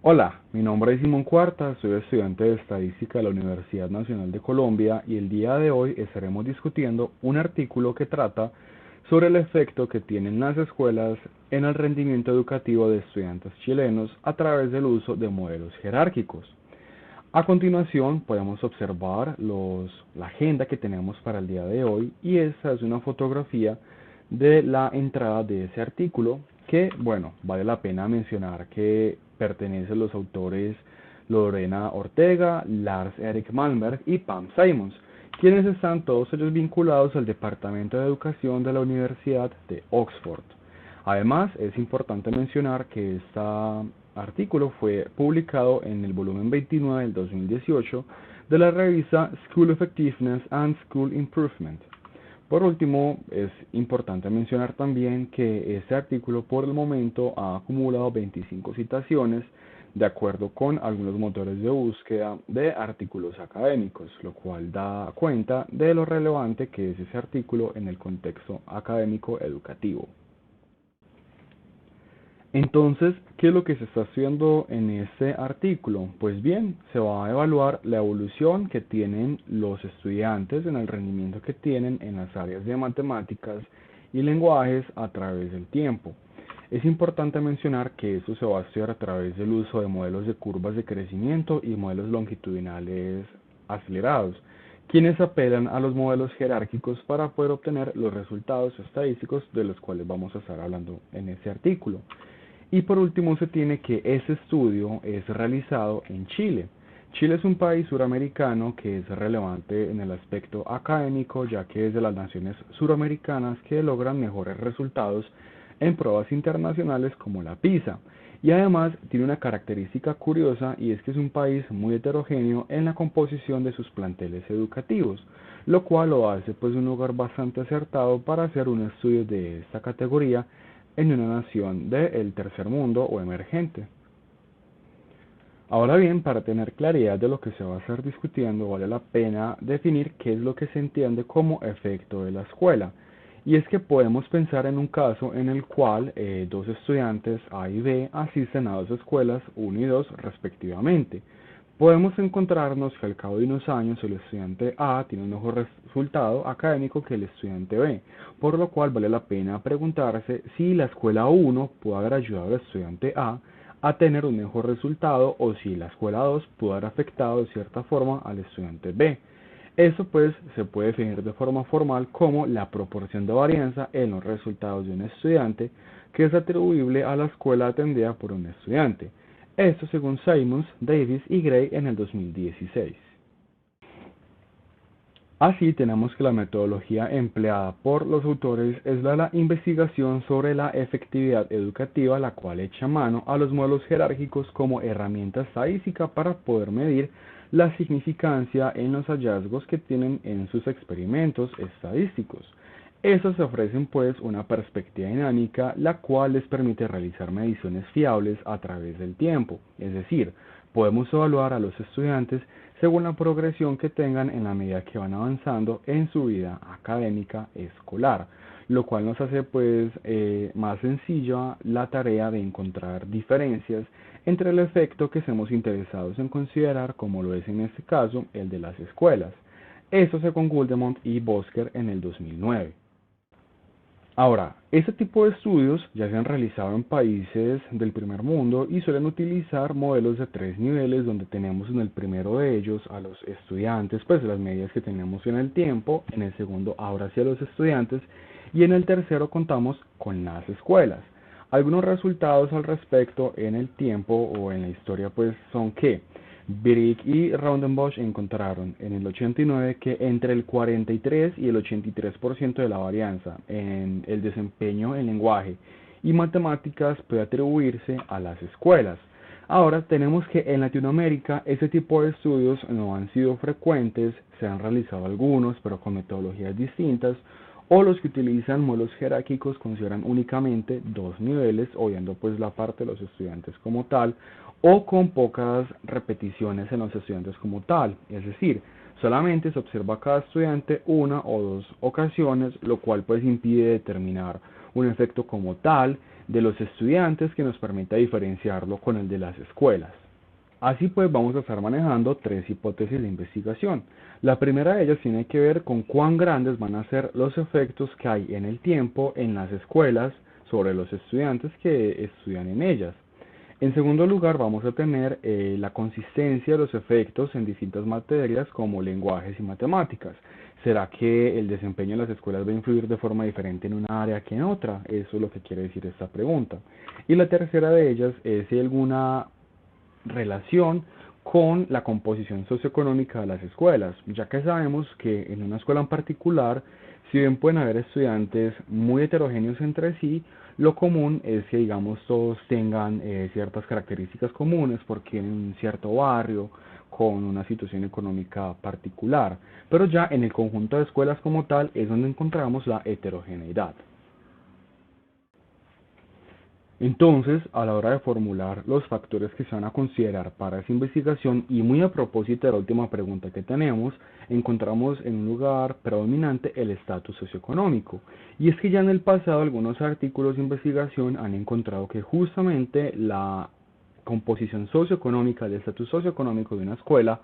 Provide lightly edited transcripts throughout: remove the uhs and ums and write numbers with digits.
Hola, mi nombre es Simón Cuarta, soy estudiante de Estadística de la Universidad Nacional de Colombia y el día de hoy estaremos discutiendo un artículo que trata sobre el efecto que tienen las escuelas en el rendimiento educativo de estudiantes chilenos a través del uso de modelos jerárquicos. A continuación podemos observar la agenda que tenemos para el día de hoy y esta es una fotografía de la entrada de ese artículo que, bueno, vale la pena mencionar que pertenece a los autores Lorena Ortega, Lars Erik Malmberg y Pam Simons, quienes están todos ellos vinculados al Departamento de Educación de la Universidad de Oxford. Además, es importante mencionar que este artículo fue publicado en el volumen 29 del 2018 de la revista School Effectiveness and School Improvement. Por último, es importante mencionar también que este artículo por el momento ha acumulado 25 citaciones de acuerdo con algunos motores de búsqueda de artículos académicos, lo cual da cuenta de lo relevante que es ese artículo en el contexto académico educativo. Entonces, ¿qué es lo que se está estudiando en este artículo? Pues bien, se va a evaluar la evolución que tienen los estudiantes en el rendimiento que tienen en las áreas de matemáticas y lenguajes a través del tiempo. Es importante mencionar que esto se va a estudiar a través del uso de modelos de curvas de crecimiento y modelos longitudinales acelerados, quienes apelan a los modelos jerárquicos para poder obtener los resultados estadísticos de los cuales vamos a estar hablando en este artículo. Y por último se tiene que ese estudio es realizado en Chile. Chile es un país suramericano que es relevante en el aspecto académico, ya que es de las naciones suramericanas que logran mejores resultados en pruebas internacionales como la PISA. Y además tiene una característica curiosa y es que es un país muy heterogéneo en la composición de sus planteles educativos, lo cual lo hace pues un lugar bastante acertado para hacer un estudio de esta categoría en una nación del tercer mundo o emergente. Ahora bien, para tener claridad de lo que se va a estar discutiendo, vale la pena definir qué es lo que se entiende como efecto de la escuela. Y es que podemos pensar en un caso en el cual dos estudiantes A y B asisten a dos escuelas 1 y 2 respectivamente. Podemos encontrarnos que al cabo de unos años el estudiante A tiene un mejor resultado académico que el estudiante B, por lo cual vale la pena preguntarse si la escuela 1 pudo haber ayudado al estudiante A tener un mejor resultado o si la escuela 2 pudo haber afectado de cierta forma al estudiante B. Eso pues se puede definir de forma formal como la proporción de varianza en los resultados de un estudiante que es atribuible a la escuela atendida por un estudiante. Esto según Simons, Davis y Gray en el 2016. Así tenemos que la metodología empleada por los autores es la investigación sobre la efectividad educativa, la cual echa mano a los modelos jerárquicos como herramienta estadística para poder medir la significancia en los hallazgos que tienen en sus experimentos estadísticos. Estos ofrecen pues una perspectiva dinámica la cual les permite realizar mediciones fiables a través del tiempo, es decir, podemos evaluar a los estudiantes según la progresión que tengan en la medida que van avanzando en su vida académica escolar, lo cual nos hace pues más sencilla la tarea de encontrar diferencias entre el efecto que estemos interesados en considerar, como lo es en este caso el de las escuelas. Esto según Guldemont y Bosker en el 2009. Ahora, este tipo de estudios ya se han realizado en países del primer mundo y suelen utilizar modelos de 3 niveles donde tenemos en el primero de ellos a los estudiantes, pues las medidas que tenemos en el tiempo, en el segundo ahora sí a los estudiantes y en el tercero contamos con las escuelas. Algunos resultados al respecto en el tiempo o en la historia pues son que Brick y Rodenbosch encontraron en el 89 que entre el 43 y el 83% de la varianza en el desempeño en lenguaje y matemáticas puede atribuirse a las escuelas. Ahora tenemos que en Latinoamérica ese tipo de estudios no han sido frecuentes, se han realizado algunos pero con metodologías distintas o los que utilizan modelos jerárquicos consideran únicamente 2 niveles, obviando pues la parte de los estudiantes como tal, o con pocas repeticiones en los estudiantes como tal, es decir, solamente se observa a cada estudiante 1 o 2 ocasiones, lo cual pues impide determinar un efecto como tal de los estudiantes que nos permita diferenciarlo con el de las escuelas. Así pues, vamos a estar manejando tres hipótesis de investigación. La primera de ellas tiene que ver con cuán grandes van a ser los efectos que hay en el tiempo en las escuelas sobre los estudiantes que estudian en ellas. En segundo lugar, vamos a tener la consistencia de los efectos en distintas materias como lenguajes y matemáticas. ¿Será que el desempeño en las escuelas va a influir de forma diferente en una área que en otra? Eso es lo que quiere decir esta pregunta. Y la tercera de ellas es si hay alguna relación con la composición socioeconómica de las escuelas, ya que sabemos que en una escuela en particular, si bien pueden haber estudiantes muy heterogéneos entre sí, lo común es que, digamos, todos tengan ciertas características comunes porque en un cierto barrio, con una situación económica particular. Pero ya en el conjunto de escuelas como tal es donde encontramos la heterogeneidad. Entonces, a la hora de formular los factores que se van a considerar para esa investigación, y muy a propósito de la última pregunta que tenemos, encontramos en un lugar predominante el estatus socioeconómico. Y es que ya en el pasado algunos artículos de investigación han encontrado que justamente la composición socioeconómica, el estatus socioeconómico de una escuela,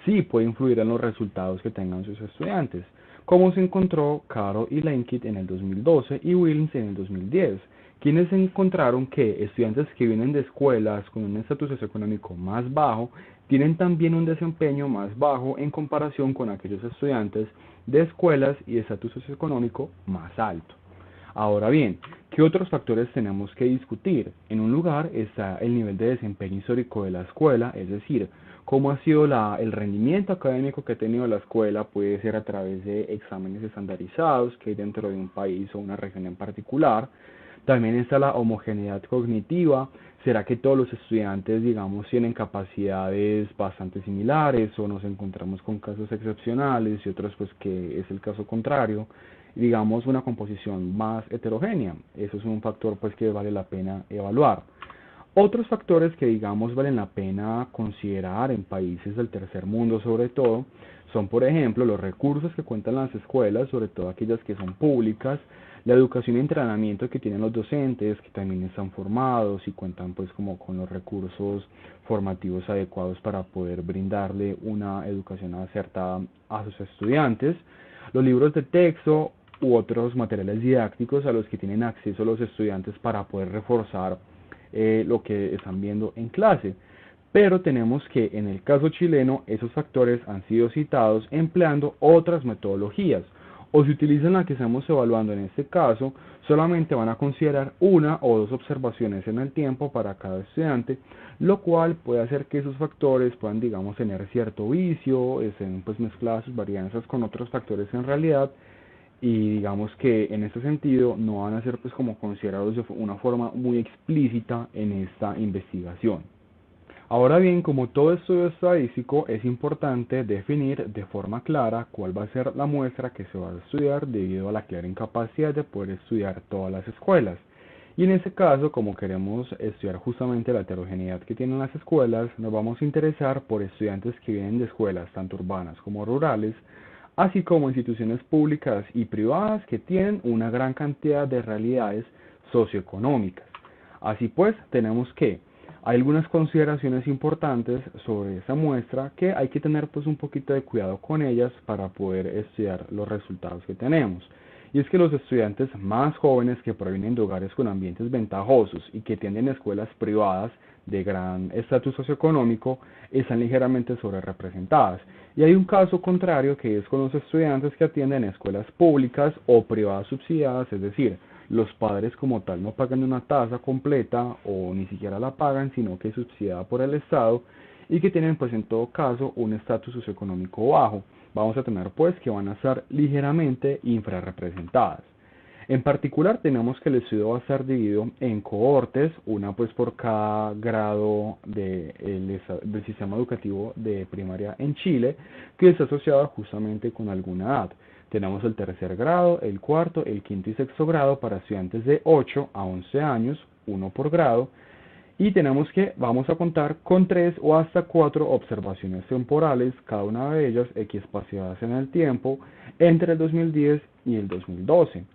sí puede influir en los resultados que tengan sus estudiantes, como se encontró Caro y Lenkit en el 2012 y Williams en el 2010, quienes encontraron que estudiantes que vienen de escuelas con un estatus socioeconómico más bajo tienen también un desempeño más bajo en comparación con aquellos estudiantes de escuelas y de estatus socioeconómico más alto. Ahora bien, ¿qué otros factores tenemos que discutir? En un lugar está el nivel de desempeño histórico de la escuela, es decir, cómo ha sido el rendimiento académico que ha tenido la escuela, puede ser a través de exámenes estandarizados que hay dentro de un país o una región en particular. También está la homogeneidad cognitiva. ¿Será que todos los estudiantes, digamos, tienen capacidades bastante similares o nos encontramos con casos excepcionales y otros pues que es el caso contrario? Digamos, una composición más heterogénea. Eso es un factor pues que vale la pena evaluar. Otros factores que, digamos, valen la pena considerar en países del tercer mundo sobre todo, son por ejemplo los recursos que cuentan las escuelas, sobre todo aquellas que son públicas, la educación y entrenamiento que tienen los docentes, que también están formados y cuentan pues como con los recursos formativos adecuados para poder brindarle una educación acertada a sus estudiantes, los libros de texto u otros materiales didácticos a los que tienen acceso los estudiantes para poder reforzar lo que están viendo en clase. Pero tenemos que en el caso chileno esos factores han sido citados empleando otras metodologías, o si utilizan la que estamos evaluando en este caso, solamente van a considerar una o dos observaciones en el tiempo para cada estudiante, lo cual puede hacer que esos factores puedan, digamos, tener cierto vicio, estén pues mezcladas sus varianzas con otros factores en realidad, y digamos que en este sentido no van a ser pues como considerados de una forma muy explícita en esta investigación. Ahora bien, como todo estudio estadístico, es importante definir de forma clara cuál va a ser la muestra que se va a estudiar debido a la clara incapacidad de poder estudiar todas las escuelas. Y en este caso, como queremos estudiar justamente la heterogeneidad que tienen las escuelas, nos vamos a interesar por estudiantes que vienen de escuelas tanto urbanas como rurales, así como instituciones públicas y privadas que tienen una gran cantidad de realidades socioeconómicas. Así pues, tenemos que hay algunas consideraciones importantes sobre esa muestra que hay que tener pues un poquito de cuidado con ellas para poder estudiar los resultados que tenemos. Y es que los estudiantes más jóvenes que provienen de hogares con ambientes ventajosos y que tienden a escuelas privadas de gran estatus socioeconómico están ligeramente sobrerepresentadas. Y hay un caso contrario que es con los estudiantes que atienden a escuelas públicas o privadas subsidiadas, es decir, los padres como tal no pagan una tasa completa o ni siquiera la pagan, sino que es subsidiada por el Estado y que tienen pues en todo caso un estatus socioeconómico bajo. Vamos a tener pues que van a estar ligeramente infrarrepresentadas. En particular tenemos que el estudio va a estar dividido en cohortes, una pues por cada grado del sistema educativo de primaria en Chile, que está asociado justamente con alguna edad. Tenemos el tercer grado, el cuarto, el quinto y sexto grado para estudiantes de 8 a 11 años, uno por grado, y tenemos que vamos a contar con 3 o hasta 4 observaciones temporales, cada una de ellas equiespaciadas en el tiempo, entre el 2010 y el 2012.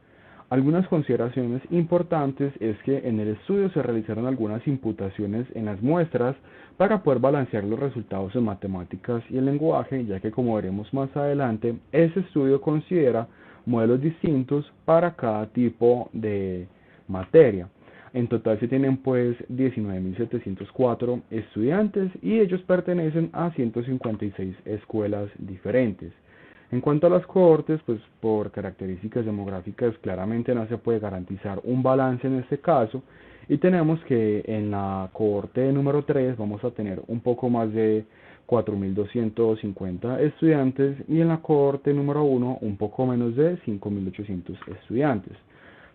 Algunas consideraciones importantes es que en el estudio se realizaron algunas imputaciones en las muestras para poder balancear los resultados en matemáticas y el lenguaje, ya que como veremos más adelante, ese estudio considera modelos distintos para cada tipo de materia. En total se tienen pues 19.704 estudiantes y ellos pertenecen a 156 escuelas diferentes. En cuanto a las cohortes, pues por características demográficas claramente no se puede garantizar un balance en este caso y tenemos que en la cohorte número 3 vamos a tener un poco más de 4.250 estudiantes y en la cohorte número 1 un poco menos de 5.800 estudiantes.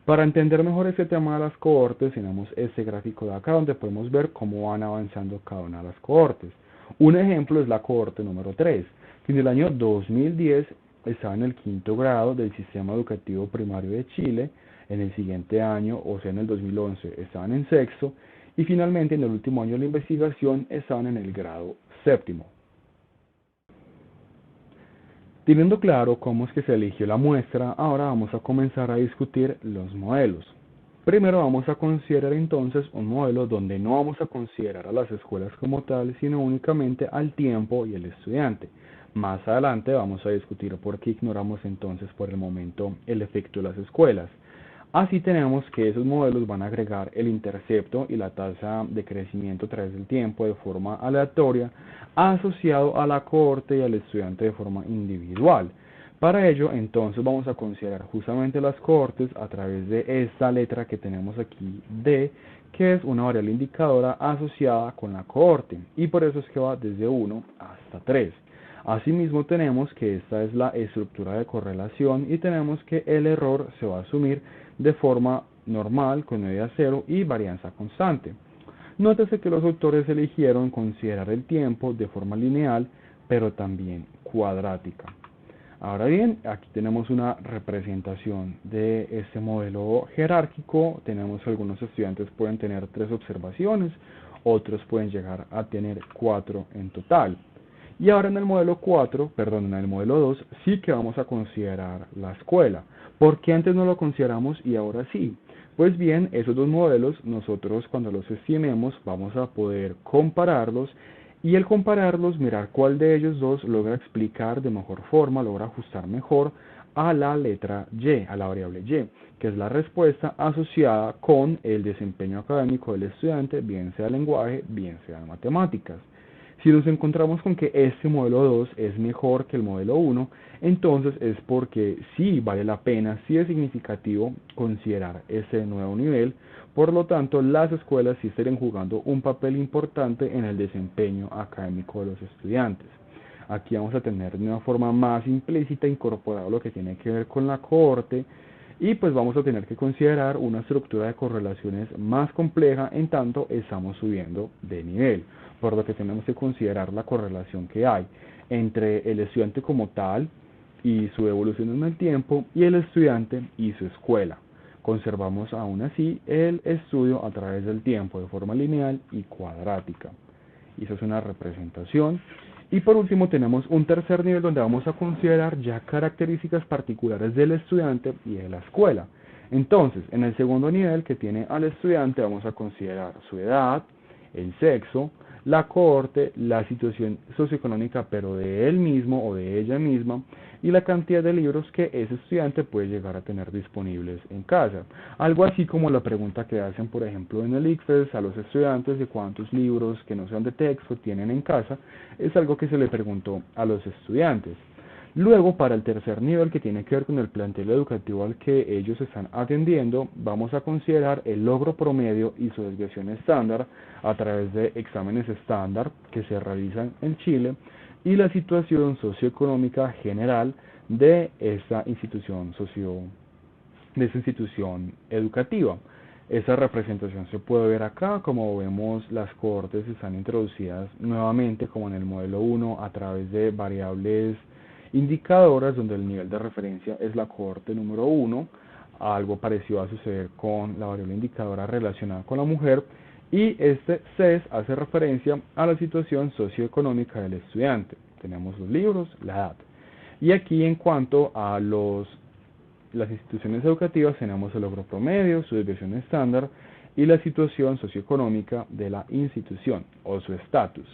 Para entender mejor este tema de las cohortes tenemos este gráfico de acá donde podemos ver cómo van avanzando cada una de las cohortes. Un ejemplo es la cohorte número 3, que en el año 2010 estaba en el quinto grado del sistema educativo primario de Chile, en el siguiente año, o sea en el 2011, estaban en sexto, y finalmente en el último año de la investigación estaban en el grado séptimo. Teniendo claro cómo es que se eligió la muestra, ahora vamos a comenzar a discutir los modelos. Primero vamos a considerar entonces un modelo donde no vamos a considerar a las escuelas como tal, sino únicamente al tiempo y el estudiante. Más adelante vamos a discutir por qué ignoramos entonces por el momento el efecto de las escuelas. Así tenemos que esos modelos van a agregar el intercepto y la tasa de crecimiento a través del tiempo de forma aleatoria, asociado a la cohorte y al estudiante de forma individual. Para ello, entonces vamos a considerar justamente las cohortes a través de esta letra que tenemos aquí, D, que es una variable indicadora asociada con la cohorte, y por eso es que va desde 1 hasta 3. Asimismo tenemos que esta es la estructura de correlación y tenemos que el error se va a asumir de forma normal con medida cero y varianza constante. Nótese que los autores eligieron considerar el tiempo de forma lineal, pero también cuadrática. Ahora bien, aquí tenemos una representación de este modelo jerárquico. Tenemos algunos estudiantes pueden tener 3 observaciones, otros pueden llegar a tener 4 en total. Y ahora en el modelo 4, perdón, en el modelo 2, sí que vamos a considerar la escuela. ¿Por qué antes no lo consideramos y ahora sí? Pues bien, esos dos modelos, nosotros cuando los estimemos vamos a poder compararlos y al compararlos mirar cuál de ellos dos logra explicar de mejor forma, logra ajustar mejor a la letra Y, a la variable Y, que es la respuesta asociada con el desempeño académico del estudiante, bien sea lenguaje, bien sea en matemáticas. Si nos encontramos con que este modelo 2 es mejor que el modelo 1, entonces es porque sí vale la pena, sí es significativo considerar ese nuevo nivel. Por lo tanto, las escuelas sí estarían jugando un papel importante en el desempeño académico de los estudiantes. Aquí vamos a tener de una forma más implícita incorporado lo que tiene que ver con la cohorte y pues vamos a tener que considerar una estructura de correlaciones más compleja en tanto estamos subiendo de nivel, por lo que tenemos que considerar la correlación que hay entre el estudiante como tal y su evolución en el tiempo y el estudiante y su escuela. Conservamos aún así el estudio a través del tiempo de forma lineal y cuadrática. Y eso es una representación. Y por último tenemos un tercer nivel donde vamos a considerar ya características particulares del estudiante y de la escuela. Entonces, en el segundo nivel que tiene al estudiante vamos a considerar su edad, el sexo, la cohorte, la situación socioeconómica pero de él mismo o de ella misma y la cantidad de libros que ese estudiante puede llegar a tener disponibles en casa. Algo así como la pregunta que hacen, por ejemplo, en el ICFES a los estudiantes de cuántos libros que no sean de texto tienen en casa, es algo que se le preguntó a los estudiantes. Luego, para el tercer nivel, que tiene que ver con el plantel educativo al que ellos están atendiendo, vamos a considerar el logro promedio y su desviación estándar a través de exámenes estándar que se realizan en Chile y la situación socioeconómica general de esta institución educativa. Esa representación se puede ver acá, como vemos las cohortes están introducidas nuevamente como en el modelo 1 a través de variables indicadoras donde el nivel de referencia es la cohorte número 1, algo parecido a suceder con la variable indicadora relacionada con la mujer, y este CES hace referencia a la situación socioeconómica del estudiante. Tenemos los libros, la edad. Y aquí en cuanto a los las instituciones educativas tenemos el logro promedio, su desviación estándar y la situación socioeconómica de la institución o su estatus.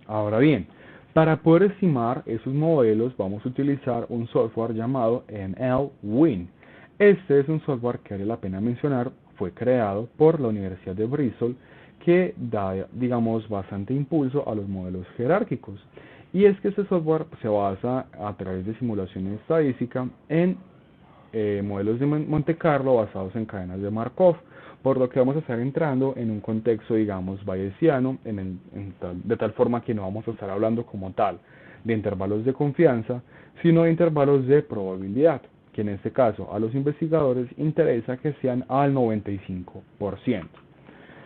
Ahora bien, para poder estimar esos modelos vamos a utilizar un software llamado NLWin. Este es un software que vale la pena mencionar, fue creado por la Universidad de Bristol, que da, digamos, bastante impulso a los modelos jerárquicos. Y es que este software se basa a través de simulación estadística en modelos de Monte Carlo basados en cadenas de Markov, por lo que vamos a estar entrando en un contexto, digamos, bayesiano, de tal forma que no vamos a estar hablando como tal de intervalos de confianza, sino de intervalos de probabilidad, que en este caso a los investigadores interesa que sean al 95%.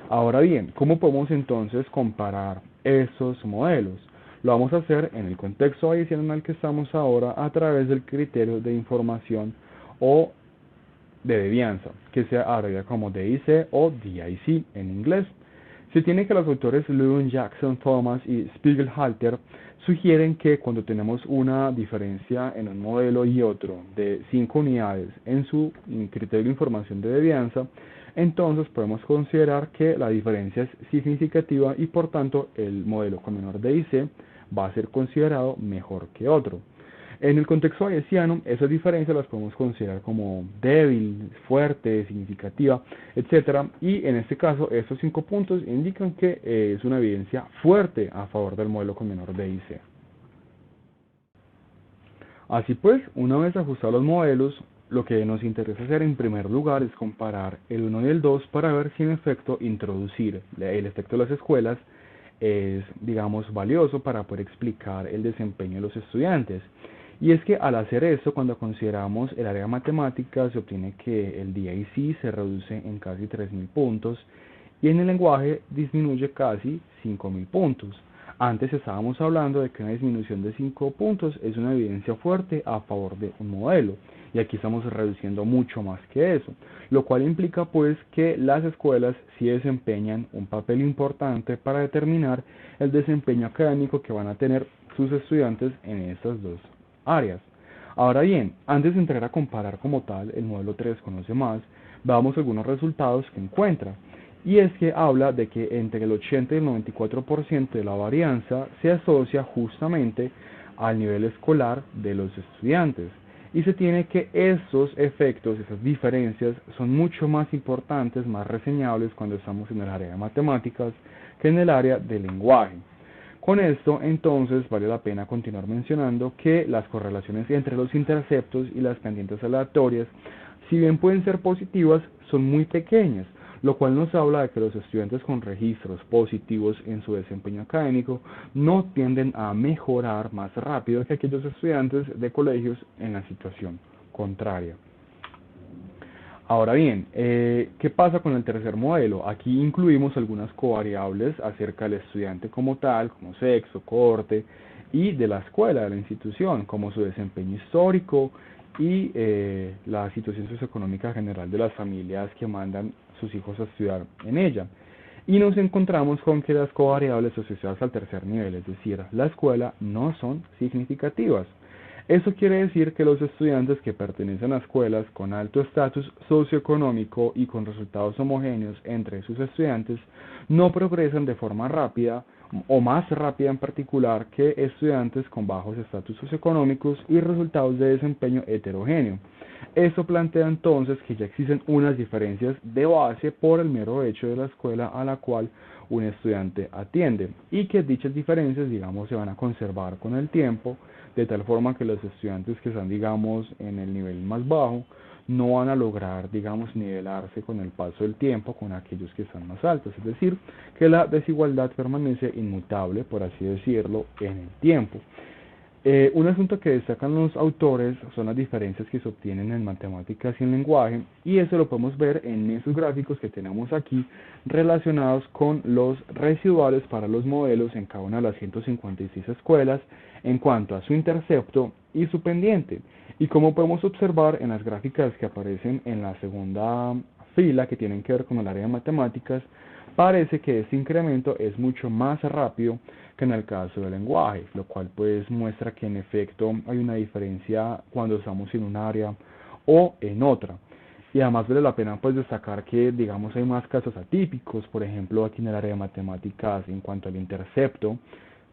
Ahora bien, ¿cómo podemos entonces comparar estos modelos? Lo vamos a hacer en el contexto bayesiano en el que estamos ahora a través del criterio de información o de devianza, que se abrevia como DIC o DIC en inglés. Se tiene que los autores Lewin, Jackson, Thomas y Spiegelhalter sugieren que cuando tenemos una diferencia en un modelo y otro de 5 unidades en su criterio de información de devianza, entonces podemos considerar que la diferencia es significativa y por tanto el modelo con menor DIC va a ser considerado mejor que otro. En el contexto bayesiano, esas diferencias las podemos considerar como débil, fuerte, significativa, etc. Y en este caso, estos 5 puntos indican que es una evidencia fuerte a favor del modelo con menor DIC. Así pues, una vez ajustados los modelos, lo que nos interesa hacer en primer lugar es comparar el 1 y el 2 para ver si en efecto introducir el efecto de las escuelas es, digamos, valioso para poder explicar el desempeño de los estudiantes. Y es que al hacer esto, cuando consideramos el área matemática, se obtiene que el DIC se reduce en casi 3.000 puntos y en el lenguaje disminuye casi 5.000 puntos. Antes estábamos hablando de que una disminución de 5 puntos es una evidencia fuerte a favor de un modelo, y aquí estamos reduciendo mucho más que eso, lo cual implica pues que las escuelas sí desempeñan un papel importante para determinar el desempeño académico que van a tener sus estudiantes en estas dos áreas. Ahora bien, antes de entrar a comparar como tal el modelo 3 con los demás, veamos algunos resultados que encuentra. Y es que habla de que entre el 80 y el 94% de la varianza se asocia justamente al nivel escolar de los estudiantes. Y se tiene que estos efectos, esas diferencias, son mucho más importantes, más reseñables cuando estamos en el área de matemáticas que en el área de lenguaje. Con esto, entonces, vale la pena continuar mencionando que las correlaciones entre los interceptos y las pendientes aleatorias, si bien pueden ser positivas, son muy pequeñas, lo cual nos habla de que los estudiantes con registros positivos en su desempeño académico no tienden a mejorar más rápido que aquellos estudiantes de colegios en la situación contraria. Ahora bien, ¿qué pasa con el tercer modelo? Aquí incluimos algunas covariables acerca del estudiante como tal, como sexo, corte, y de la escuela, de la institución, como su desempeño histórico y la situación socioeconómica general de las familias que mandan sus hijos a estudiar en ella. Y nos encontramos con que las covariables asociadas al tercer nivel, es decir, la escuela, no son significativas. Eso quiere decir que los estudiantes que pertenecen a escuelas con alto estatus socioeconómico y con resultados homogéneos entre sus estudiantes no progresan de forma rápida o más rápida en particular que estudiantes con bajos estatus socioeconómicos y resultados de desempeño heterogéneo. Esto plantea entonces que ya existen unas diferencias de base por el mero hecho de la escuela a la cual un estudiante atiende y que dichas diferencias, digamos, se van a conservar con el tiempo, de tal forma que los estudiantes que están, digamos, en el nivel más bajo no van a lograr, digamos, nivelarse con el paso del tiempo con aquellos que están más altos. Es decir, que la desigualdad permanece inmutable, por así decirlo, en el tiempo. Un asunto que destacan los autores son las diferencias que se obtienen en matemáticas y en lenguaje, y eso lo podemos ver en esos gráficos que tenemos aquí relacionados con los residuales para los modelos en cada una de las 156 escuelas en cuanto a su intercepto y su pendiente. Y como podemos observar en las gráficas que aparecen en la segunda fila que tienen que ver con el área de matemáticas, parece que este incremento es mucho más rápido que en el caso del lenguaje, lo cual pues muestra que en efecto hay una diferencia cuando estamos en un área o en otra. Y además vale la pena pues destacar que digamos hay más casos atípicos, por ejemplo aquí en el área de matemáticas en cuanto al intercepto,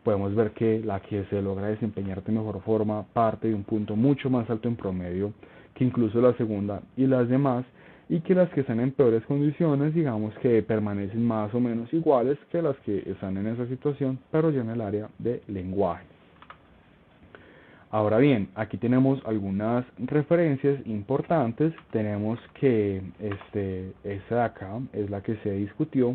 podemos ver que la que se logra desempeñar de mejor forma parte de un punto mucho más alto en promedio que incluso la segunda y las demás, y que las que están en peores condiciones, digamos que permanecen más o menos iguales que las que están en esa situación, pero ya en el área de lenguaje. Ahora bien, aquí tenemos algunas referencias importantes. Tenemos que esta de acá es la que se discutió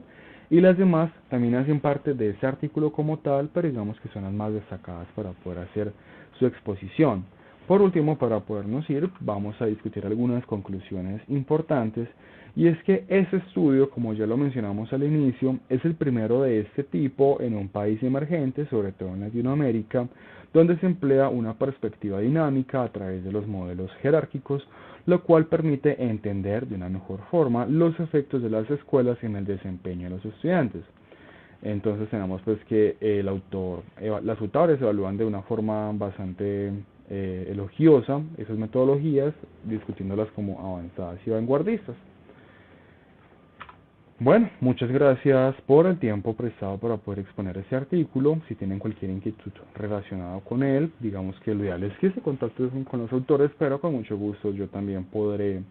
y las demás también hacen parte de ese artículo como tal, pero digamos que son las más destacadas para poder hacer su exposición. Por último, para podernos ir, vamos a discutir algunas conclusiones importantes, y es que este estudio, como ya lo mencionamos al inicio, es el primero de este tipo en un país emergente, sobre todo en Latinoamérica, donde se emplea una perspectiva dinámica a través de los modelos jerárquicos, lo cual permite entender de una mejor forma los efectos de las escuelas en el desempeño de los estudiantes. Entonces tenemos pues que los autores evalúan de una forma bastante elogiosa esas metodologías, discutiéndolas como avanzadas y vanguardistas. Bueno, muchas gracias por el tiempo prestado para poder exponer este artículo. Si tienen cualquier inquietud relacionada con él, digamos que lo ideal es que se contacten con los autores, pero con mucho gusto yo también podré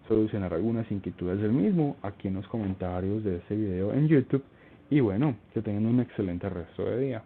solucionar algunas inquietudes del mismo aquí en los comentarios de este video en YouTube. Y bueno, que tengan un excelente resto de día.